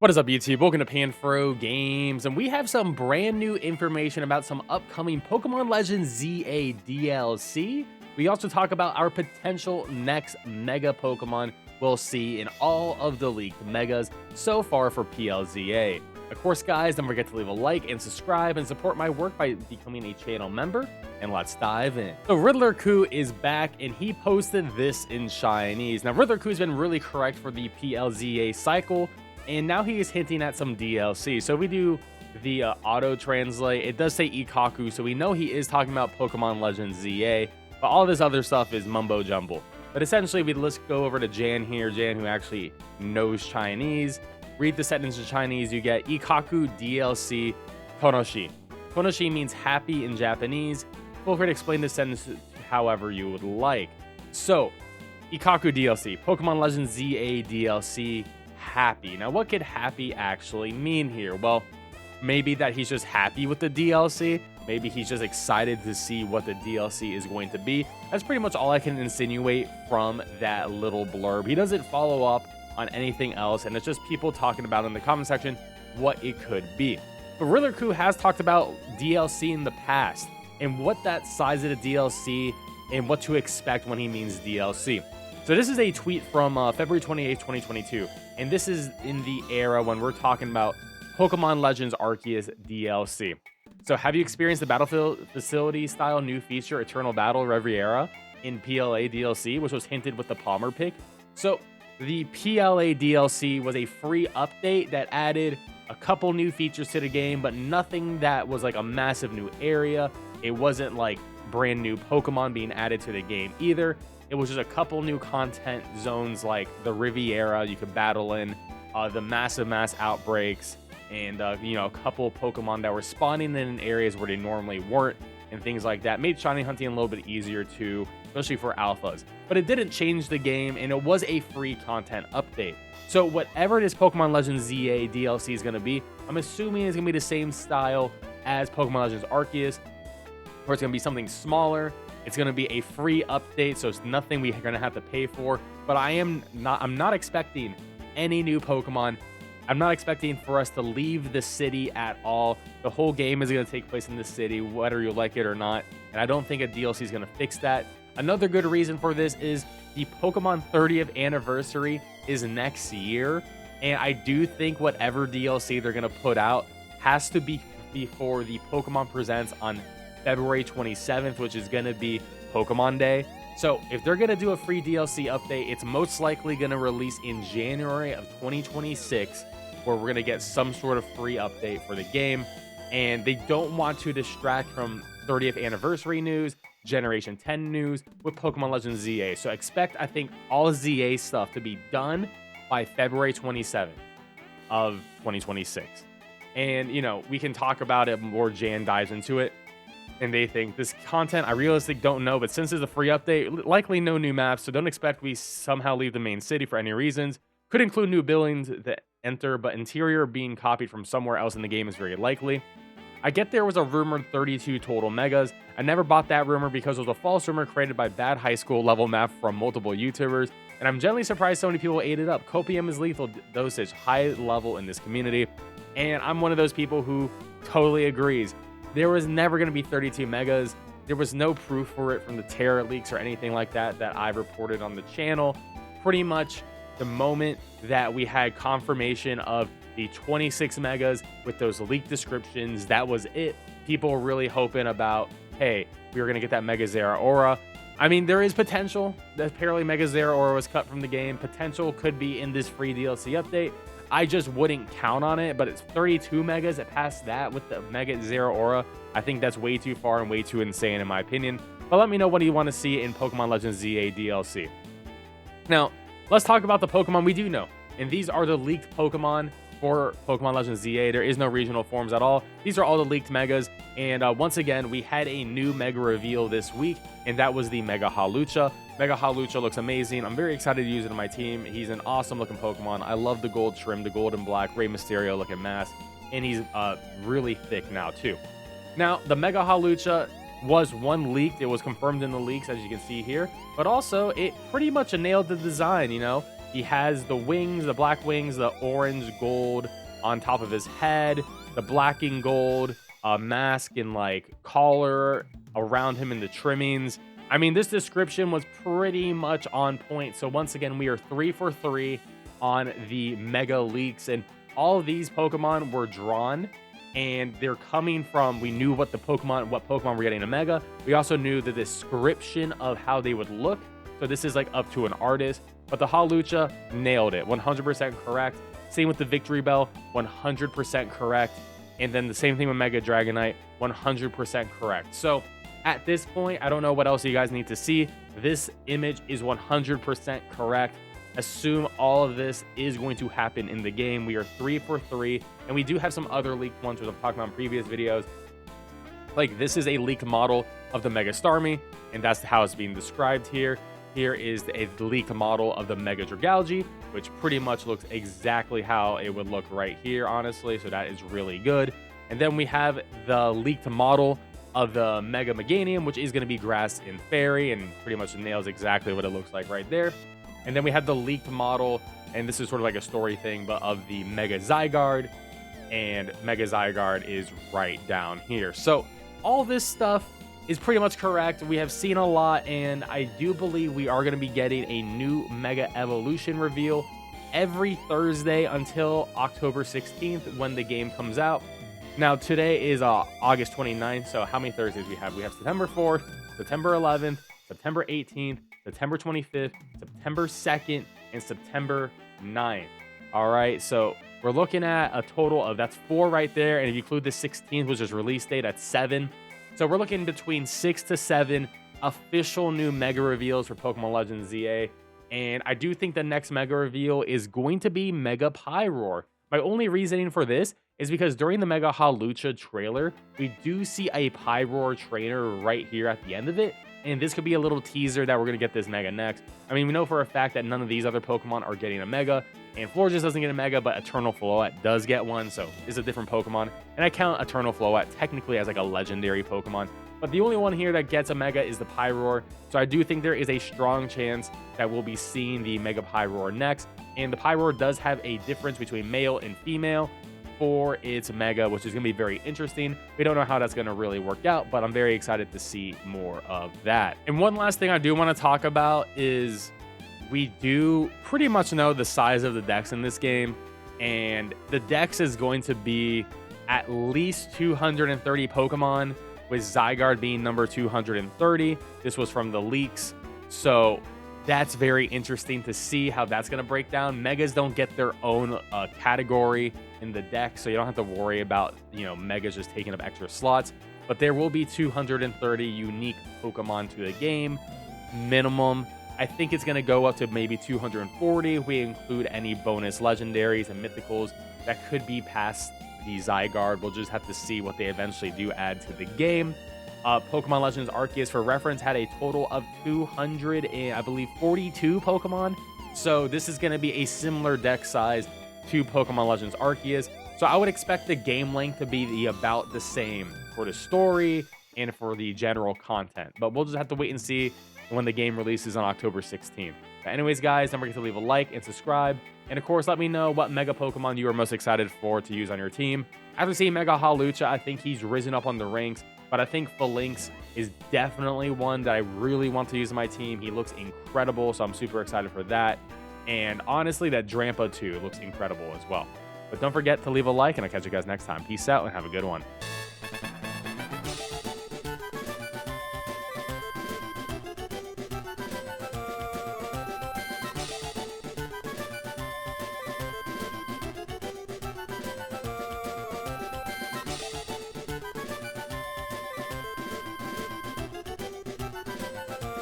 What is up, YouTube? Welcome to PanFro Games, and we have some brand new information about some upcoming Pokemon Legends ZA DLC. We also talk about our potential next Mega Pokemon we'll see in all of the leaked Megas so far for PLZA. Of course, guys, don't forget to leave a like and subscribe and support my work by becoming a channel member, and let's dive in. So Riddler Coup is back, and he posted this in Chinese. Now, Riddler Coup's been really correct for the PLZA cycle, and now he is hinting at some DLC. So we do the auto translate. It does say Ikaku, so we know he is talking about Pokemon Legends ZA, but all this other stuff is mumbo jumbo. But essentially, let's go over to Jan here. Jan, who actually knows Chinese. Read the sentence in Chinese. You get Ikaku DLC Tonoshi. Tonoshi means happy in Japanese. Feel free to explain this sentence however you would like. So, Ikaku DLC, Pokemon Legends ZA DLC, happy. Now, what could happy actually mean here? Well, maybe that he's just happy with the DLC. Maybe he's just excited to see what the DLC is going to be. That's pretty much all I can insinuate from that little blurb. He doesn't follow up on anything else, and it's just people talking about in the comment section what it could be. But Riddler Coup has talked about DLC in the past and what that size of the DLC and what to expect when he means DLC. So this is a tweet from February 28th, 2022, and this is in the era when we're talking about Pokemon Legends Arceus DLC. So have you experienced the Battlefield Facility style new feature, Eternal Battle Riviera, in PLA DLC, which was hinted with the Palmer pick? So the PLA DLC was a free update that added a couple new features to the game, but nothing that was like a massive new area. It wasn't like brand new Pokemon being added to the game either. It was just a couple new content zones like the Riviera you could battle in, the massive mass outbreaks, and a couple Pokemon that were spawning in areas where they normally weren't, and things like that. Made shiny hunting a little bit easier too, especially for alphas. But it didn't change the game, and it was a free content update. So whatever this Pokemon Legends ZA DLC is going to be, I'm assuming it's going to be the same style as Pokemon Legends Arceus, where it's going to be something smaller. It's going to be a free update, so it's nothing we're going to have to pay for. But I'm not expecting any new Pokemon. I'm not expecting for us to leave the city at all. The whole game is going to take place in the city, whether you like it or not. And I don't think a DLC is going to fix that. Another good reason for this is the Pokemon 30th anniversary is next year. And I do think whatever DLC they're going to put out has to be before the Pokemon Presents on February 27th, which is going to be Pokemon Day. So if they're going to do a free DLC update, it's most likely going to release in January of 2026, where we're going to get some sort of free update for the game. And they don't want to distract from 30th anniversary news, Generation 10 news with Pokemon Legends ZA. So expect, I think, all ZA stuff to be done by February 27th of 2026. And, we can talk about it more. Jan dives into it. And they think this content, I realistically don't know, but since it's a free update, likely no new maps, so don't expect we somehow leave the main city for any reasons. Could include new buildings that enter, but interior being copied from somewhere else in the game is very likely. I get there was a rumored 32 total megas. I never bought that rumor because it was a false rumor created by bad high school level map from multiple YouTubers, and I'm generally surprised so many people ate it up. Copium is lethal dosage, high level in this community, and I'm one of those people who totally agrees. There was never going to be 32 megas. There was no proof for it from the Terra leaks or anything like that I've reported on the channel. Pretty much the moment that we had confirmation of the 26 megas with those leaked descriptions, that was it. People were really hoping about, hey, we were going to get that Mega Zeraora. I mean, there is potential. Apparently Mega Zeraora was cut from the game. Potential could be in this free DLC update. I just wouldn't count on it, but it's 32 megas. It passed that with the Mega Zeraora. I think that's way too far and way too insane in my opinion. But let me know what you want to see in Pokemon Legends ZA DLC. Now, let's talk about the Pokemon we do know. And these are the leaked Pokemon for Pokemon Legends ZA. There is no regional forms at all. These are all the leaked megas. And once again, we had a new mega reveal this week, and that was the Mega Hawlucha. Mega Hawlucha looks amazing. I'm very excited to use it in my team. He's an awesome looking Pokemon. I love the gold trim, the gold and black, Rey Mysterio looking mask. And he's really thick now too. Now, the Mega Hawlucha was one leaked. It was confirmed in the leaks, as you can see here. But also, it pretty much nailed the design, He has the wings, the black wings, the orange gold on top of his head, the black and gold mask and like collar around him in the trimmings. I mean, this description was pretty much on point. So once again, we are 3 for 3 on the mega leaks, and all of these Pokemon were drawn, and they're coming from, we knew what Pokemon were getting in mega. We also knew the description of how they would look. So this is like up to an artist, but the Hawlucha nailed it, 100% correct. Same with the Victory Bell, 100% correct. And then the same thing with Mega Dragonite, 100% correct. So at this point, I don't know what else you guys need to see. This image is 100% correct. Assume all of this is going to happen in the game. We are 3 for 3, and we do have some other leaked ones, which I've talked about in previous videos. Like, this is a leaked model of the Mega Starmie, and that's how it's being described here. Here is a leaked model of the Mega Dragalge, which pretty much looks exactly how it would look right here, honestly. So that is really good. And then we have the leaked model of the Mega Meganium, which is going to be Grass and Fairy, and pretty much nails exactly what it looks like right there. And then we have the leaked model, and this is sort of like a story thing, but of the Mega Zygarde, and Mega Zygarde is right down here. So all this stuff is pretty much correct. We have seen a lot, and I do believe we are going to be getting a new Mega Evolution reveal every Thursday until October 16th when the game comes out. Now, today is August 29th, so how many Thursdays we have? We have September 4th, September 11th, September 18th, September 25th, September 2nd, and September 9th. All right, so we're looking at a total of, that's 4 right there, and if you include the 16th, which is release date, that's 7. So we're looking between 6 to 7 official new mega reveals for Pokemon Legends ZA. And I do think the next mega reveal is going to be Mega Pyroar. My only reasoning for this is because during the Mega Hawlucha trailer, we do see a Pyroar trainer right here at the end of it. And this could be a little teaser that we're going to get this Mega next. I mean, we know for a fact that none of these other Pokemon are getting a Mega. And Florges doesn't get a Mega, but Eternal Floette does get one. So it's a different Pokemon. And I count Eternal Floette technically as like a legendary Pokemon. But the only one here that gets a Mega is the Pyroar. So I do think there is a strong chance that we'll be seeing the Mega Pyroar next. And the Pyroar does have a difference between male and female for its Mega, which is going to be very interesting. We don't know how that's going to really work out, but I'm very excited to see more of that. And one last thing I do want to talk about is we do pretty much know the size of the dex in this game, and the dex is going to be at least 230 Pokemon, with Zygarde being number 230. This was from the leaks, so that's very interesting to see how that's going to break down. Megas don't get their own category in the deck, so you don't have to worry about, you know, Megas just taking up extra slots. But there will be 230 unique Pokemon to the game, minimum. I think it's going to go up to maybe 240 if we include any bonus legendaries and mythicals that could be past the Zygarde. We'll just have to see what they eventually do add to the game. Pokemon Legends Arceus, for reference, had a total of 200 and I believe 42 Pokemon. So this is going to be a similar deck size to Pokemon Legends Arceus. So I would expect the game length to be about the same for the story and for the general content. But we'll just have to wait and see when the game releases on October 16th. But anyways, guys, don't forget to leave a like and subscribe. And of course, let me know what Mega Pokemon you are most excited for to use on your team. After seeing Mega Hawlucha, I think he's risen up on the ranks. But I think Phalanx is definitely one that I really want to use on my team. He looks incredible, so I'm super excited for that. And honestly, that Drampa too looks incredible as well. But don't forget to leave a like, and I'll catch you guys next time. Peace out and have a good one.